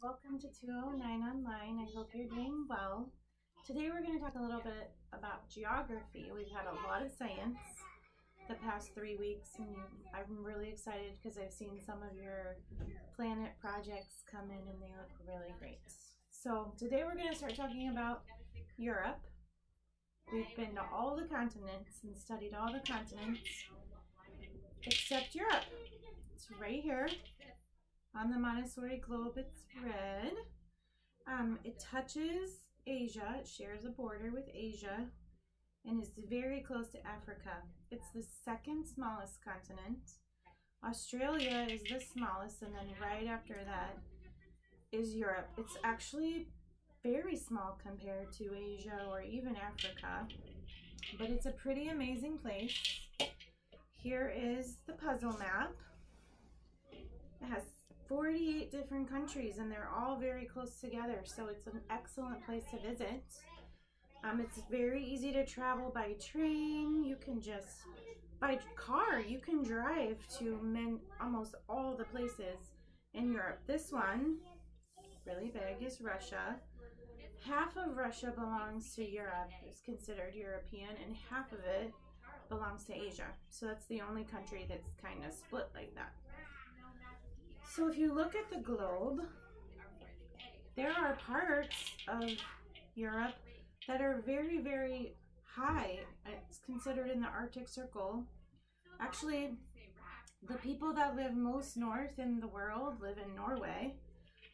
Welcome to 209 Online. I hope you're doing well. Today we're going to talk a little bit about geography. We've had a lot of science the past 3 weeks, and I'm really excited because I've seen some of your planet projects come in and they look really great. So today we're going to start talking about Europe. We've been to all the continents and studied all the continents except Europe. It's right here. On the Montessori globe, it's red. It touches Asia. It shares a border with Asia and is very close to Africa. It's the second smallest continent. Australia is the smallest, and then right after that is Europe. It's actually very small compared to Asia or even Africa, but it's a pretty amazing place. Here is the puzzle map. It has 48 different countries and they're all very close together, so it's an excellent place to visit. It's very easy to travel by train. You can just, by car, you can drive to almost all the places in Europe. This one, really big, is Russia. Half of Russia belongs to Europe, is considered European, and half of it belongs to Asia. So that's the only country that's kind of split like that. So if you look at the globe, there are parts of Europe that are very, very high. It's considered in the Arctic Circle. Actually, the people that live most north in the world live in Norway,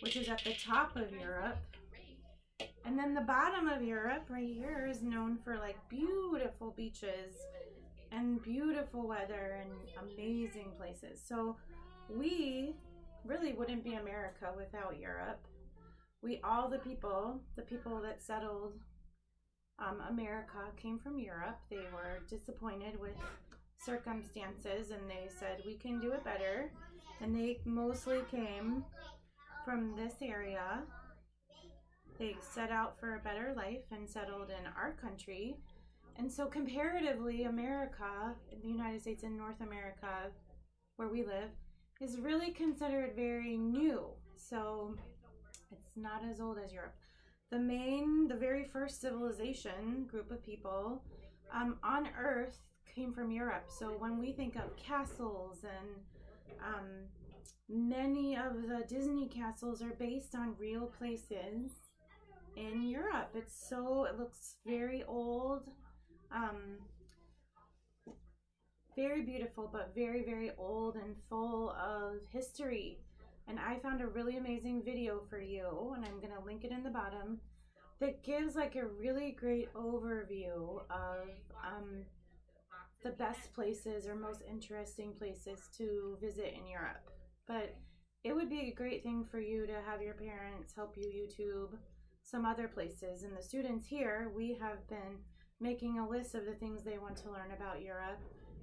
which is at the top of Europe. And then the bottom of Europe right here is known for like beautiful beaches and beautiful weather and amazing places. So we really wouldn't be America without Europe. All the people that settled America came from Europe. They were disappointed with circumstances and they said, we can do it better. And they mostly came from this area. They set out for a better life and settled in our country. And so comparatively, America, the United States and North America, where we live, is really considered very new. So it's not as old as Europe. The very first civilization group of people on Earth came from Europe. So when we think of castles and many of the Disney castles are based on real places in Europe. It looks very old. Very beautiful, but very, very old and full of history. And I found a really amazing video for you, and I'm going to link it in the bottom, that gives like a really great overview of the best places or most interesting places to visit in Europe. But it would be a great thing for you to have your parents help you YouTube some other places. And the students here, we have been making a list of the things they want to learn about Europe.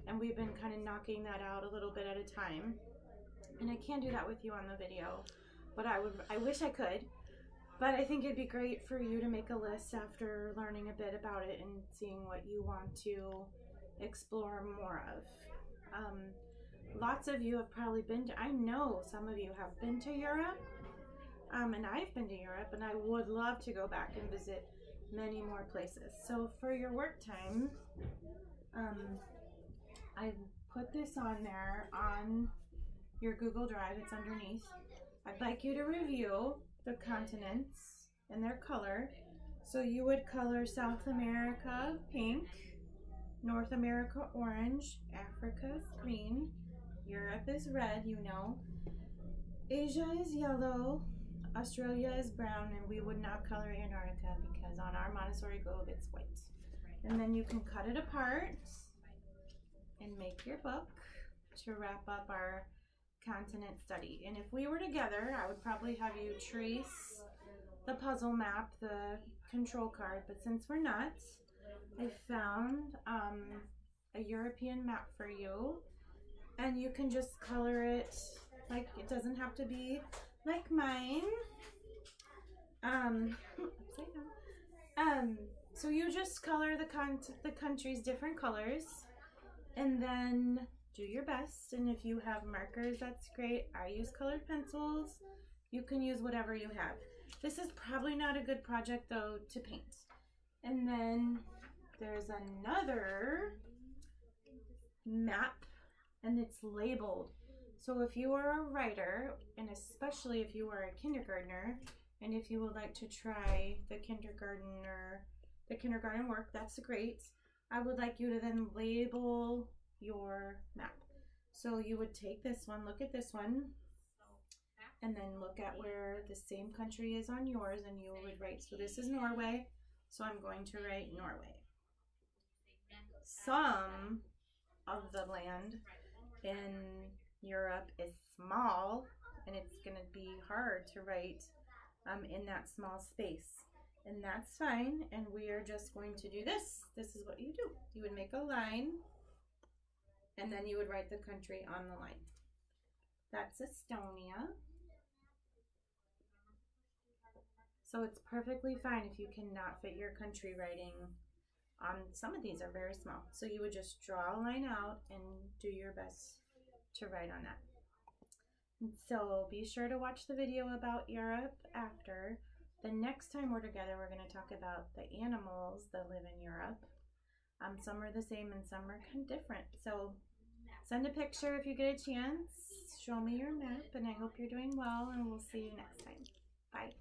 And we've been kind of knocking that out a little bit at a time. And I can't do that with you on the video, but I wish I could. But I think it'd be great for you to make a list after learning a bit about it and seeing what you want to explore more of. Lots of you have probably been to, I know some of you have been to Europe, and I've been to Europe, and I would love to go back and visit many more places. So for your work time, I put this on there on your Google Drive. It's underneath. I'd like you to review the continents and their color. So you would color South America pink, North America orange, Africa green, Europe is red, you know. Asia is yellow, Australia is brown, and we would not color Antarctica because on our Montessori globe it's white. And then you can cut it apart and make your book to wrap up our continent study. And if we were together, I would probably have you trace the puzzle map, the control card, but since we're not, I found a European map for you, and you can just color it like, it doesn't have to be like mine. Upside down. So you just color the country's different colors, and then do your best. And if you have markers, that's great. I use colored pencils. You can use whatever you have. This is probably not a good project though to paint. And then there's another map, and it's labeled. So if you are a writer, and especially if you are a kindergartner, and if you would like to try the kindergarten work, that's great. I would like you to then label your map. So you would take this one, look at this one, and then look at where the same country is on yours, and you would write, so this is Norway, so I'm going to write Norway. Some of the land in Europe is small, and it's going to be hard to write in that small space, and that's fine. And we are just going to do this. This is what you do. You would make a line, and then you would write the country on the line. That's Estonia. So it's perfectly fine if you cannot fit your country writing on. Some of these are very small. So you would just draw a line out and do your best to write on that. And so be sure to watch the video about Europe after. The next time we're together, we're going to talk about the animals that live in Europe. Some are the same and some are kind of different. So send a picture if you get a chance. Show me your map, and I hope you're doing well, and we'll see you next time. Bye.